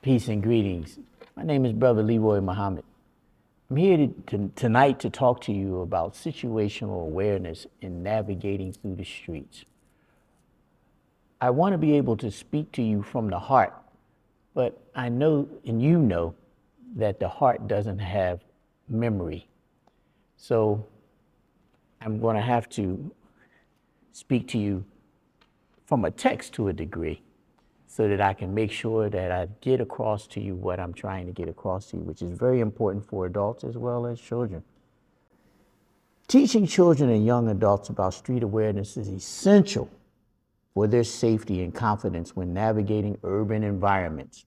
Peace and greetings. My name is Brother Leroy Muhammad. I'm here tonight to talk to you about situational awareness in navigating through the streets. I want to be able to speak to you from the heart, but I know and you know that the heart doesn't have memory. So I'm going to have to speak to you from a text to a degree so that I can make sure that I get across to you what I'm trying to get across to you, which is very important for adults as well as children. Teaching children and young adults about street awareness is essential for their safety and confidence when navigating urban environments.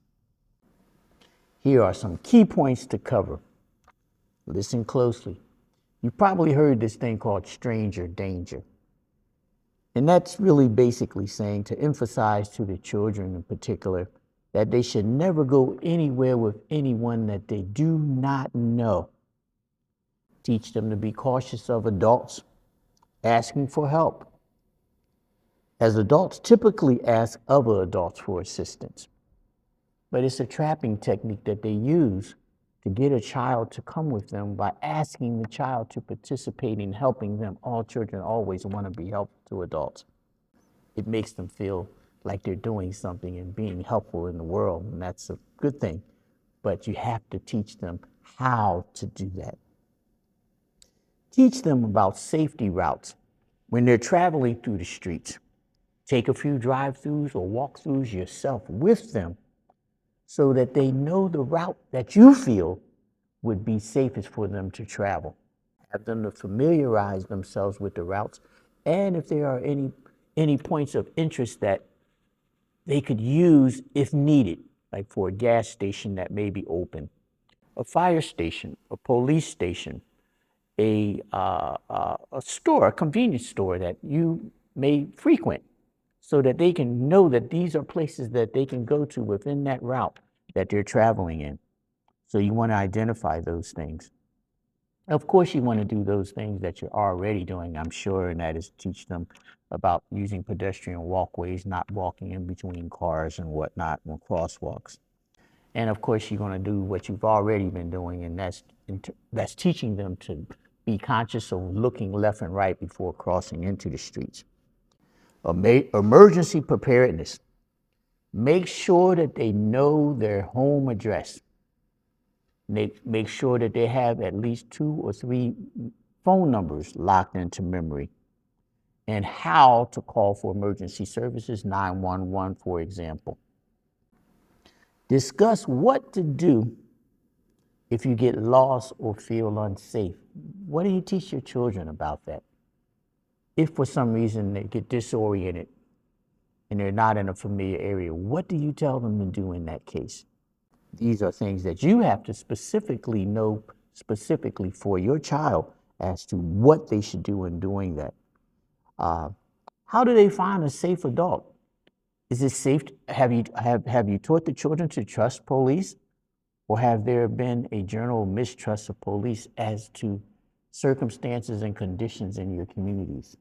Here are some key points to cover. Listen closely. You probably heard this thing called stranger danger. And that's really basically saying to emphasize to the children in particular that they should never go anywhere with anyone that they do not know. Teach them to be cautious of adults asking for help, as adults typically ask other adults for assistance. But it's a trapping technique that they use to get a child to come with them by asking the child to participate in helping them. All children always want to be helpful to adults. It makes them feel like they're doing something and being helpful in the world, and that's a good thing. But you have to teach them how to do that. Teach them about safety routes when they're traveling through the streets. Take a few drive-throughs or walk-throughs yourself with them so that they know the route that you feel would be safest for them to travel. Have them to familiarize themselves with the routes, and if there are any points of interest that they could use if needed, like for a gas station that may be open, a fire station, a police station, a store, a convenience store that you may frequent, so that they can know that these are places that they can go to within that route that they're traveling in. So you want to identify those things. Of course, you want to do those things that you're already doing, I'm sure, and that is teach them about using pedestrian walkways, not walking in between cars and whatnot on crosswalks. And of course, you're going to do what you've already been doing, and that's teaching them to be conscious of looking left and right before crossing into the streets. Emergency preparedness. Make sure that they know their home address. Make sure that they have at least 2 or 3 phone numbers locked into memory, and how to call for emergency services, 911, for example. Discuss what to do if you get lost or feel unsafe. What do you teach your children about that? If for some reason they get disoriented and they're not in a familiar area, what do you tell them to do in that case? These are things that you have to specifically know specifically for your child as to what they should do in doing that. How do they find a safe adult? Is it safe? Have you taught the children to trust police? Or have there been a general mistrust of police as to circumstances and conditions in your communities?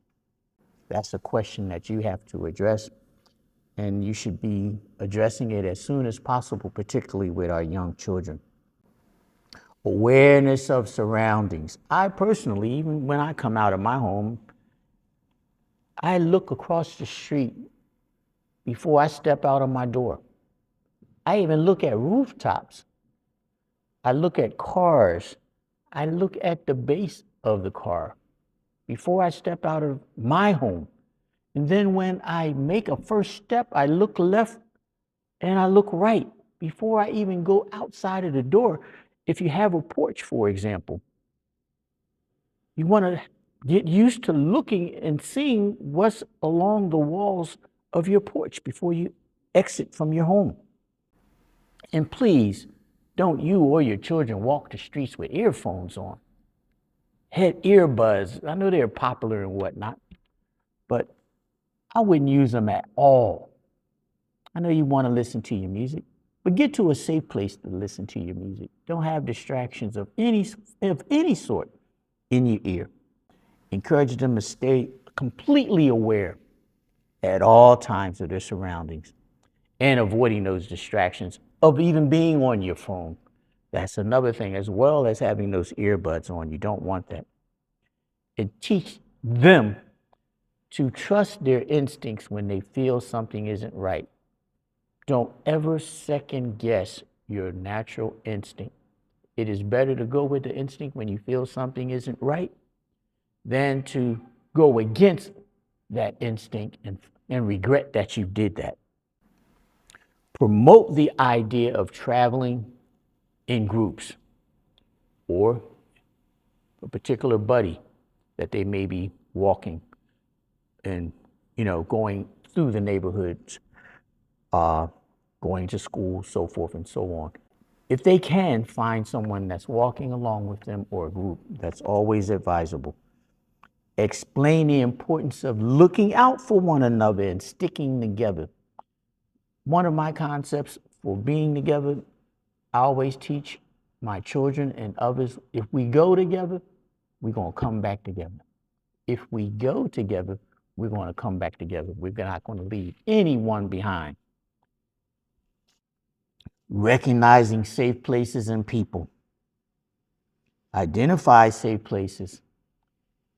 That's a question that you have to address, and you should be addressing it as soon as possible, particularly with our young children. Awareness of surroundings. I personally, even when I come out of my home, I look across the street before I step out of my door. I even look at rooftops. I look at cars. I look at the base of the car before I step out of my home. And then when I make a first step, I look left and I look right before I even go outside of the door. If you have a porch, for example, you want to get used to looking and seeing what's along the walls of your porch before you exit from your home. And please, don't you or your children walk the streets with earphones on. Head earbuds, I know they're popular and whatnot, but I wouldn't use them at all. I know you want to listen to your music, but get to a safe place to listen to your music. Don't have distractions of any sort in your ear. Encourage them to stay completely aware at all times of their surroundings and avoiding those distractions of even being on your phone. That's another thing, as well as having those earbuds on. You don't want that. And teach them to trust their instincts when they feel something isn't right. Don't ever second guess your natural instinct. It is better to go with the instinct when you feel something isn't right than to go against that instinct and regret that you did that. Promote the idea of traveling in groups or a particular buddy that they may be walking and, going through the neighborhoods, uh, going to school, so forth and so on. If they can find someone that's walking along with them or a group, that's always advisable. Explain the importance of looking out for one another and sticking together. One of my concepts for being together, I always teach my children and others, if we go together, we're going to come back together. If we go together, we're going to come back together. We're not going to leave anyone behind. Recognizing safe places and people. Identify safe places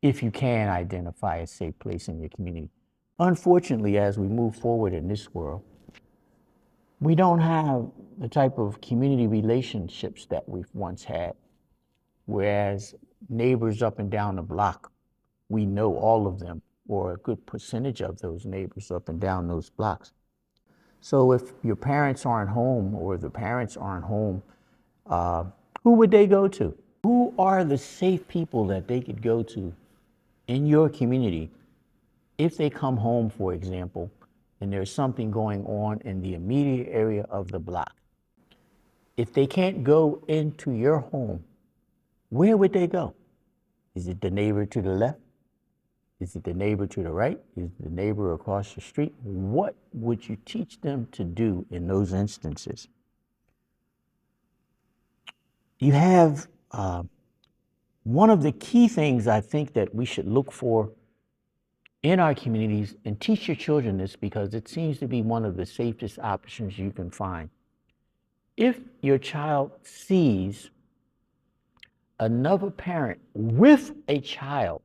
if you can identify a safe place in your community. Unfortunately, as we move forward in this world, we don't have the type of community relationships that we've once had, whereas neighbors up and down the block, we know all of them or a good percentage of those neighbors up and down those blocks. So if your parents aren't home or the parents aren't home, uh, who would they go to? Who are the safe people that they could go to in your community if they come home, for example, and there's something going on in the immediate area of the block? If they can't go into your home, where would they go? Is it the neighbor to the left? Is it the neighbor to the right? Is it the neighbor across the street? What would you teach them to do in those instances? You have one of the key things I think that we should look for in our communities, and teach your children this because it seems to be one of the safest options you can find. If your child sees another parent with a child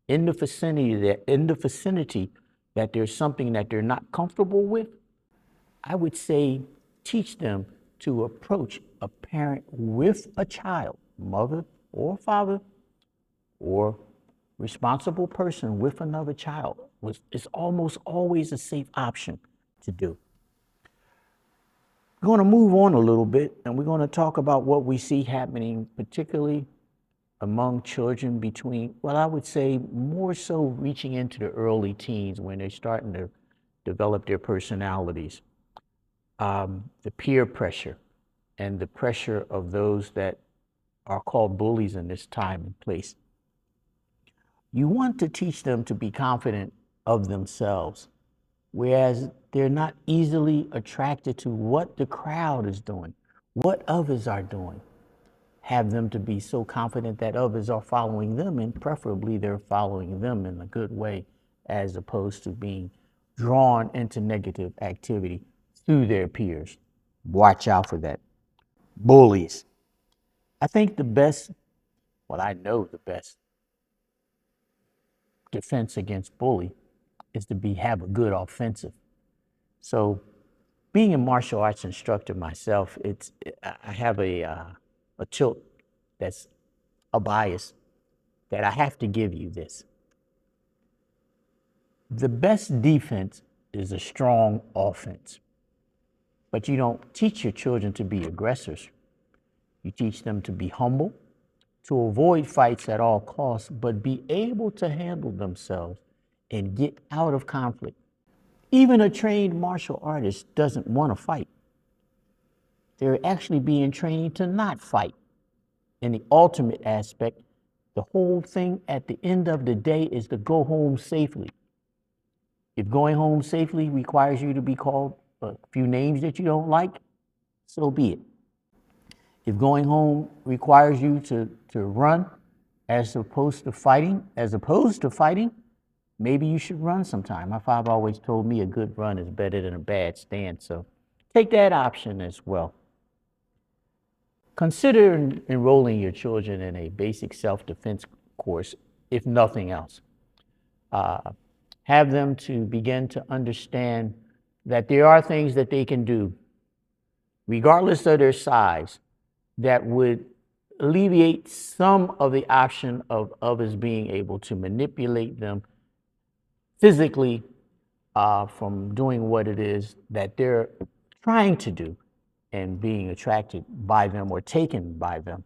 in the vicinity that there's something that they're not comfortable with, I would say teach them to approach a parent with a child, mother or father, or responsible person with another child. It's almost always a safe option to do. We're going to move on a little bit and we're going to talk about what we see happening, particularly among children between, well, I would say more so reaching into the early teens when they're starting to develop their personalities. The peer pressure and the pressure of those that are called bullies in this time and place. You want to teach them to be confident of themselves, whereas they're not easily attracted to what the crowd is doing, what others are doing. Have them to be so confident that others are following them, and preferably they're following them in a good way, as opposed to being drawn into negative activity through their peers. Watch out for that. Bullies. I think the best, well, I know the best defense against bully is to have a good offensive. So, being a martial arts instructor myself, I have a tilt that's a bias that I have to give you this. The best defense is a strong offense, but you don't teach your children to be aggressors. You teach them to be humble, to avoid fights at all costs, but be able to handle themselves and get out of conflict. Even a trained martial artist doesn't want to fight. They're actually being trained to not fight. In the ultimate aspect, the whole thing at the end of the day is to go home safely. If going home safely requires you to be called a few names that you don't like, so be it. If going home requires you to run as opposed to fighting, maybe you should run sometime. My father always told me a good run is better than a bad stand. So take that option as well. Consider enrolling your children in a basic self-defense course, if nothing else. Have them to begin to understand that there are things that they can do, regardless of their size, that would alleviate some of the option of others being able to manipulate them physically from doing what it is that they're trying to do and being attracted by them or taken by them.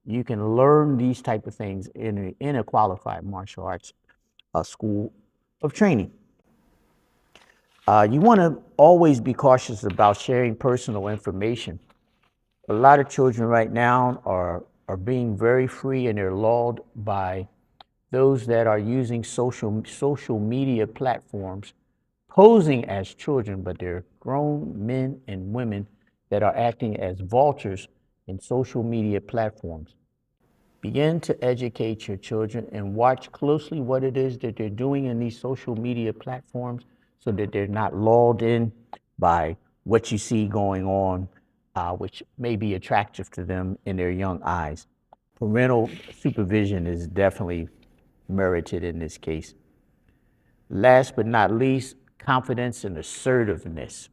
You can learn these type of things in a qualified martial arts school of training. You want to always be cautious about sharing personal information. A lot of children right now are being very free, and they're lulled by those that are using social media platforms, posing as children, but they're grown men and women that are acting as vultures in social media platforms. Begin to educate your children and watch closely what it is that they're doing in these social media platforms so that they're not lulled in by what you see going on, which may be attractive to them in their young eyes. Parental supervision is definitely merited in this case. Last but not least, confidence and assertiveness.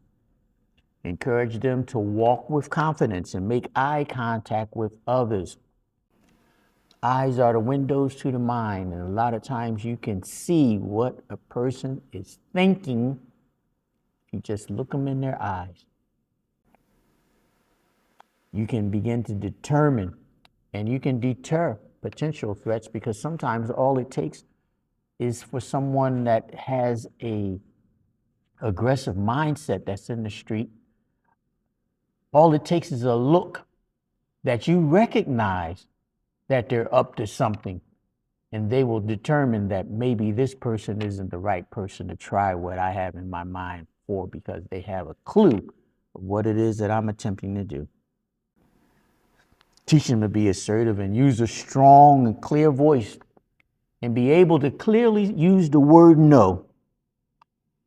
Encourage them to walk with confidence and make eye contact with others. Eyes are the windows to the mind, and a lot of times you can see what a person is thinking if you just look them in their eyes. You can begin to determine and you can deter potential threats, because sometimes all it takes is for someone that has a aggressive mindset that's in the street. All it takes is a look that you recognize that they're up to something, and they will determine that maybe this person isn't the right person to try what I have in my mind for, because they have a clue of what it is that I'm attempting to do. Teach them to be assertive and use a strong and clear voice, and be able to clearly use the word no,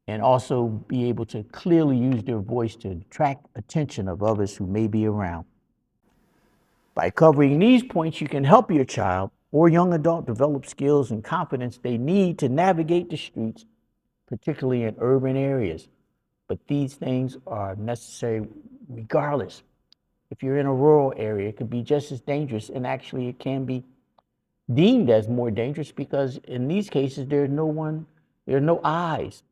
and also be able to clearly use their voice to attract attention of others who may be around. By covering these points, you can help your child or young adult develop skills and confidence they need to navigate the streets, particularly in urban areas. But these things are necessary regardless. If you're in a rural area, it could be just as dangerous, and actually it can be deemed as more dangerous, because in these cases there are no eyes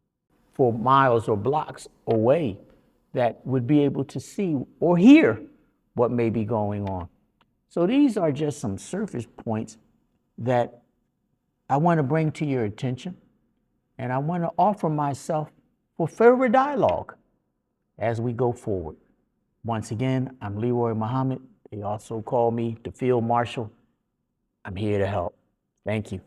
for miles or blocks away that would be able to see or hear what may be going on. So these are just some surface points that I want to bring to your attention, and I want to offer myself for further dialogue as we go forward. Once again, I'm Leroy Muhammad. They also call me the Field Marshal. I'm here to help. Thank you.